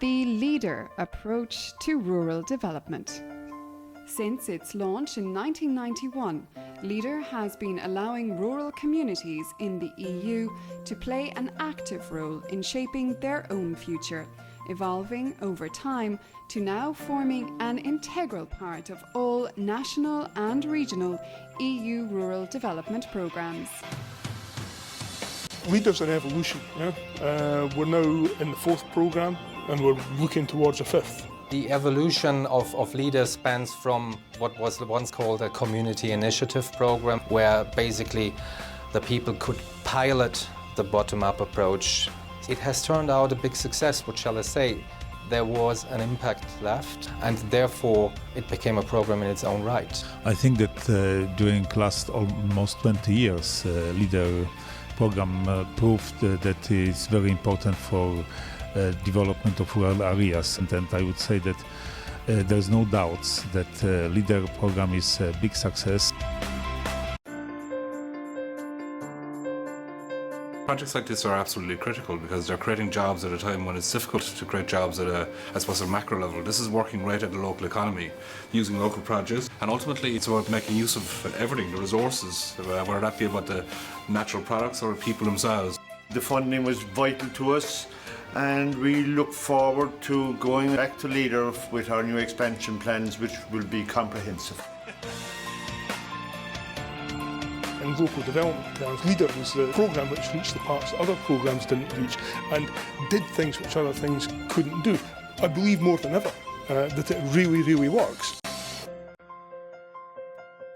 the LEADER approach to rural development. Since its launch in 1991, LEADER has been allowing rural communities in the EU to play an active role in shaping their own future, evolving over time to now forming an integral part of all national and regional EU rural development programmes. LEADER's an evolution. We're now in the 4th programme and we're looking towards a 5th. The evolution of LEADER spans from what was once called a community initiative program, where basically the people could pilot the bottom-up approach. It has turned out a big success, what shall I say? There was an impact left, and therefore it became a program in its own right. I think that during last almost 20 years, LEADER program proved that it's very important for development of rural areas, and I would say that there's no doubts that LEADER program is a big success. Projects like this are absolutely critical because they're creating jobs at a time when it's difficult to create jobs at a macro level. This is working right at the local economy, using local produce, and ultimately it's about making use of everything, the resources, whether that be about the natural products or people themselves. The funding was vital to us, and we look forward to going back to LEADER with our new expansion plans, which will be comprehensive. In local development terms, LEADER was the programme which reached the parts that other programmes didn't reach and did things which other things couldn't do. I believe more than ever that it really, really works.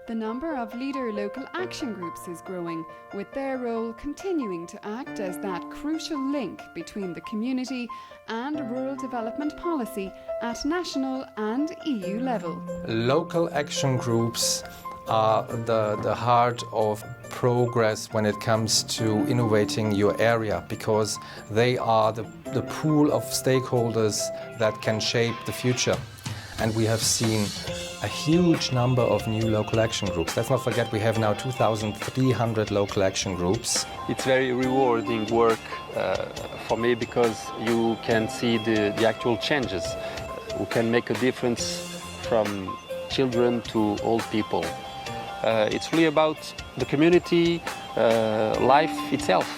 The number of LEADER local action groups is growing, with their role continuing to act as that crucial link between the community and rural development policy at national and EU level. Local action groups are the heart of progress when it comes to innovating your area, because they are the pool of stakeholders that can shape the future. And we have seen a huge number of new local action groups. Let's not forget we have now 2,300 local action groups. It's very rewarding work for me because you can see the actual changes. We can make a difference from children to old people. It's really about the community, life itself.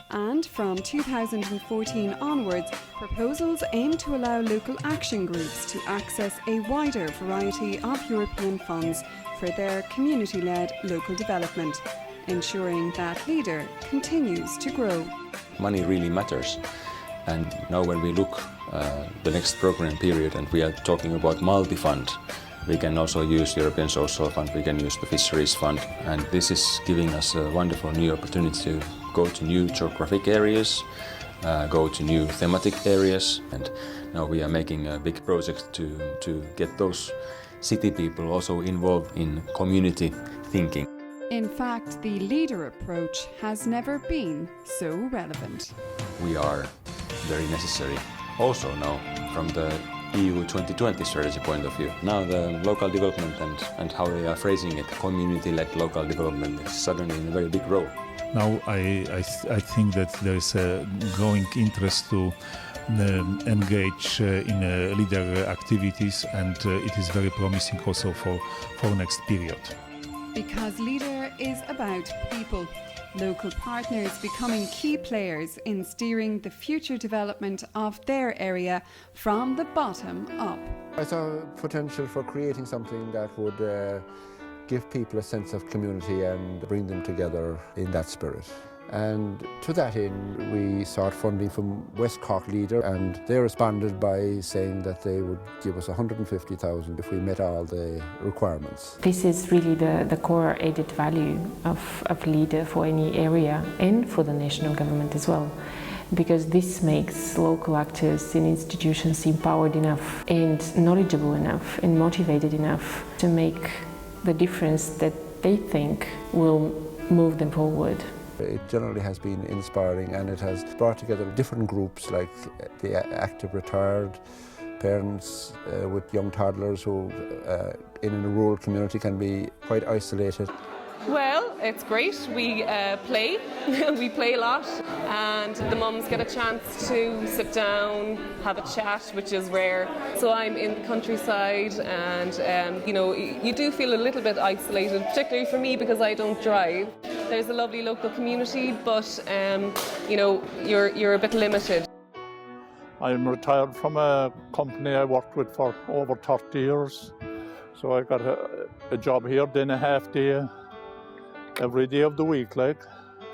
And from 2014 onwards, proposals aim to allow local action groups to access a wider variety of European funds for their community-led local development, ensuring that LEADER continues to grow. Money really matters, and now when we look the next program period and we are talking about multi-fund, we can also use European Social Fund, we can use the Fisheries Fund, and this is giving us a wonderful new opportunity to go to new geographic areas, go to new thematic areas, and now we are making a big project to get those city people also involved in community thinking. In fact, the LEADER approach has never been so relevant. We are very necessary also now from the EU 2020 strategy point of view. Now the local development and how they are phrasing it, community-led local development, is suddenly in a very big role. Now I think that there is a growing interest to engage in LEADER activities, and it is very promising also for next period. Because LEADER is about people, local partners becoming key players in steering the future development of their area from the bottom up. I saw potential for creating something that would give people a sense of community and bring them together in that spirit. And to that end, we sought funding from West Cork LEADER, and they responded by saying that they would give us 150,000 if we met all the requirements. This is really the core added value of LEADER for any area and for the national government as well, because this makes local actors and institutions empowered enough and knowledgeable enough and motivated enough to make the difference that they think will move them forward. It generally has been inspiring, and it has brought together different groups like the active retired, parents with young toddlers who in a rural community can be quite isolated. Well, it's great. We play, we play a lot, and the mums get a chance to sit down, have a chat, which is rare. So I'm in the countryside, and you know, you do feel a little bit isolated, particularly for me because I don't drive. There's a lovely local community, but you know, you're a bit limited. I'm retired from a company I worked with for over 30 years. So I got a job here, then a half day, every day of the week, like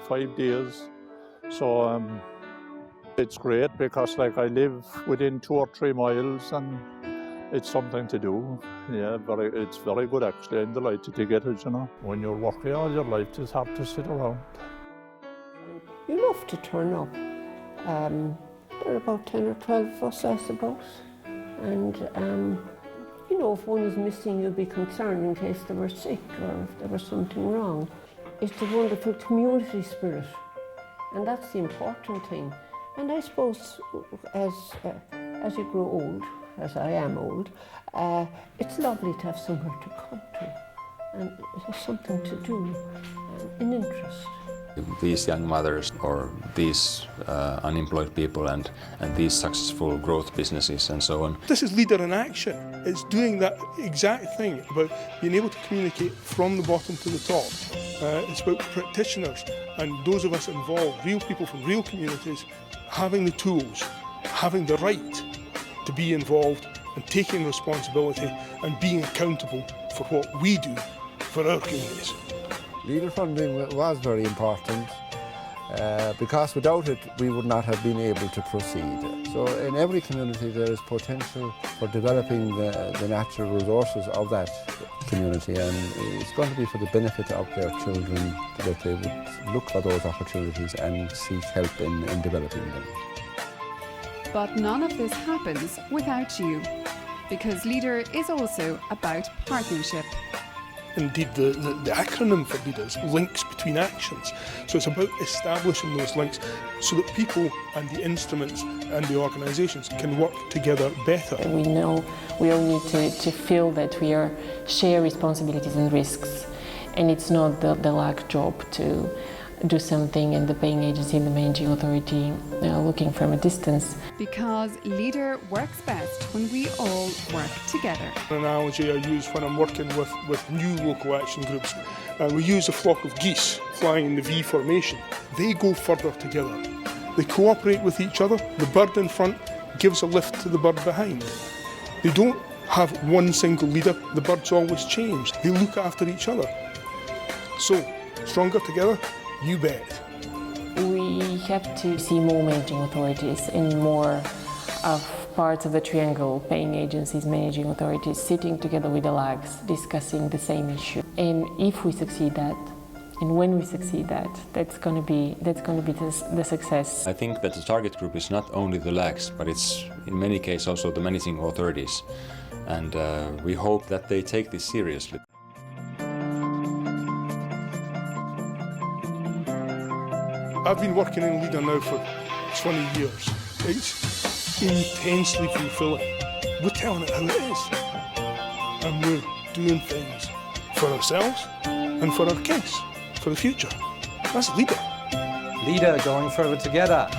5 days. So it's great because like I live within 2 or 3 miles and it's something to do. Yeah, it's very good actually. I'm delighted to get it, you know. When you're working all your life, it's hard to sit around. You love to turn up. There are about 10 or 12 of us, I suppose. And you know, if one is missing, you'll be concerned in case they were sick or if there was something wrong. It's the wonderful community spirit, and that's the important thing. And I suppose as you grow old, as I am old, it's lovely to have somewhere to come to, and something to do, an interest. These young mothers or these unemployed people and these successful growth businesses and so on. This is Leader in Action. It's doing that exact thing about being able to communicate from the bottom to the top. It's about practitioners and those of us involved, real people from real communities, having the tools, having the right to be involved and taking responsibility and being accountable for what we do for our communities. Leader funding was very important because without it we would not have been able to proceed. So in every community there is potential for developing the natural resources of that community, and it's going to be for the benefit of their children that they would look for those opportunities and seek help in developing them. But none of this happens without you, because Leader is also about partnership. Indeed, the acronym for LEADER is links between actions. So it's about establishing those links so that people and the instruments and the organisations can work together better. We know we all need to feel that we share responsibilities and risks, and it's not the LAC job to do something and the paying agency and the managing authority looking from a distance. Because Leader works best when we all work together. An analogy I use when I'm working with new local action groups, we use a flock of geese flying in the V formation. They go further together. They cooperate with each other. The bird in front gives a lift to the bird behind. They don't have one single leader. The birds always change. They look after each other. So, stronger together? You bet. We have to see more managing authorities and more of parts of the triangle, paying agencies, managing authorities, sitting together with the LAGs, discussing the same issue. And if we succeed that, and when we succeed that, that's going to be the success. I think that the target group is not only the LAGs, but it's in many cases also the managing authorities. And we hope that they take this seriously. I've been working in Leader now for 20 years. It's intensely fulfilling. We're telling it how it is. And we're doing things for ourselves and for our kids, for the future. That's Leader. Leader going further together.